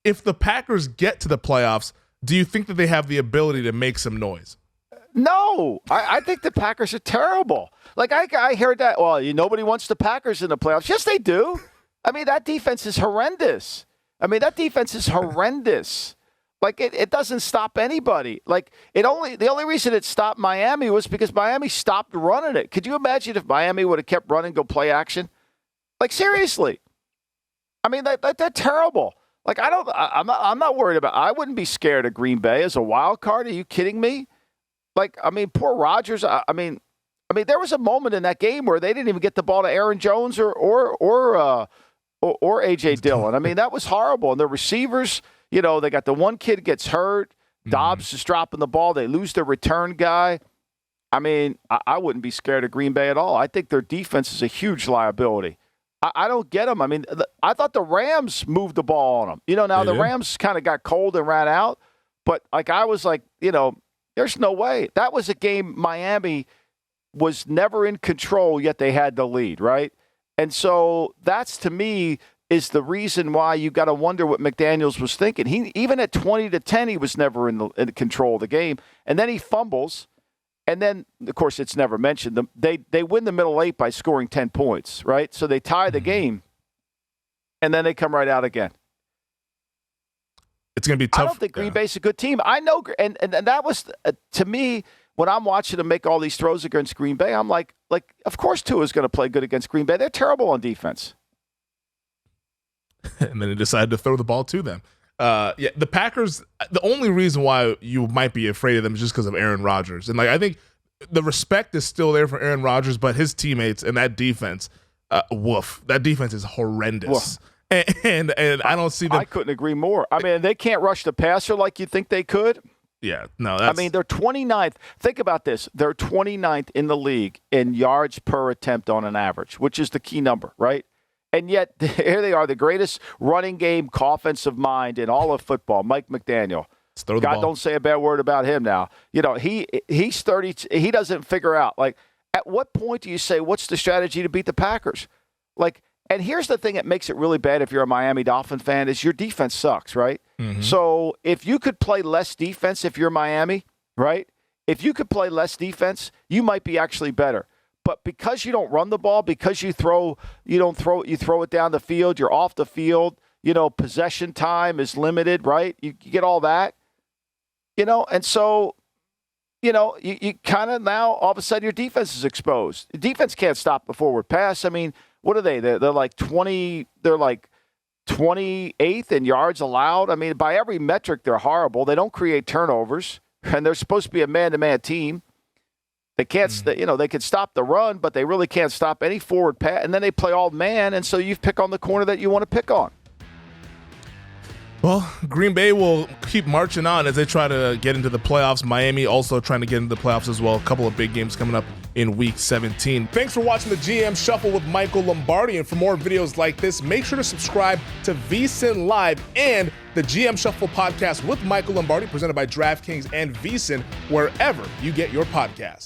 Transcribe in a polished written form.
if the Packers get to the playoffs, do you think that they have the ability to make some noise? No, I think the Packers are terrible. Like, I heard that, well, nobody wants the Packers in the playoffs. Yes, they do. I mean, that defense is horrendous. Like, it doesn't stop anybody. Like, the only reason it stopped Miami was because Miami stopped running it. Could you imagine if Miami would have kept running, go play action? Like, seriously. I mean, they're terrible. Like, I'm not worried about. I wouldn't be scared of Green Bay as a wild card. Are you kidding me? Like, I mean, poor Rodgers. I mean, there was a moment in that game where they didn't even get the ball to Aaron Jones or A.J. Dillon. I mean, that was horrible. And the receivers, they got the one kid gets hurt. Dobbs is dropping the ball. They lose their return guy. I mean, I wouldn't be scared of Green Bay at all. I think their defense is a huge liability. I don't get them. I mean, I thought the Rams moved the ball on them. Now the Rams kind of got cold and ran out. But, like, I was like, there's no way. That was a game Miami was never in control, yet they had the lead, right? And so that's, to me, is the reason why you got to wonder what McDaniels was thinking. Even at 20-10, he was never in control of the game. And then he fumbles. And then, of course, it's never mentioned. They win the middle eight by scoring 10 points, right? So they tie the game. And then they come right out again. It's going to be tough. I don't think Green Bay's a good team. I know, and that was, to me, when I'm watching them make all these throws against Green Bay, I'm like, of course Tua's going to play good against Green Bay. They're terrible on defense. And then he decided to throw the ball to them. The Packers, the only reason why you might be afraid of them is just because of Aaron Rodgers. And, like, I think the respect is still there for Aaron Rodgers, but his teammates and that defense, that defense is horrendous. Woof. And I don't see them. I couldn't agree more. I mean, they can't rush the passer like you think they could. Yeah, no. I mean, they're 29th. Think about this. They're 29th in the league in yards per attempt on an average, which is the key number, right? And yet, here they are, the greatest running game offensive mind in all of football, Mike McDaniel. God, don't say a bad word about him now. He's 30. He doesn't figure out. Like, at what point do you say, what's the strategy to beat the Packers? Like, and here's the thing that makes it really bad if you're a Miami Dolphin fan is your defense sucks, right? Mm-hmm. So if you could play less defense if you're Miami, right? If you could play less defense, you might be actually better. But because you don't run the ball, because you throw it down the field, you're off the field, possession time is limited, right? You get all that, and so, you kind of now all of a sudden your defense is exposed. The defense can't stop the forward pass. I mean, what are they? They're like 20. They're like 28th in yards allowed. I mean, by every metric, they're horrible. They don't create turnovers, and they're supposed to be a man-to-man team. They can't, they can stop the run, but they really can't stop any forward pass. And then they play all man, and so you pick on the corner that you want to pick on. Well, Green Bay will keep marching on as they try to get into the playoffs. Miami also trying to get into the playoffs as well. A couple of big games coming up in Week 17. Thanks for watching the GM Shuffle with Michael Lombardi. And for more videos like this, make sure to subscribe to VSiN Live and the GM Shuffle podcast with Michael Lombardi, presented by DraftKings and VSiN, wherever you get your podcasts.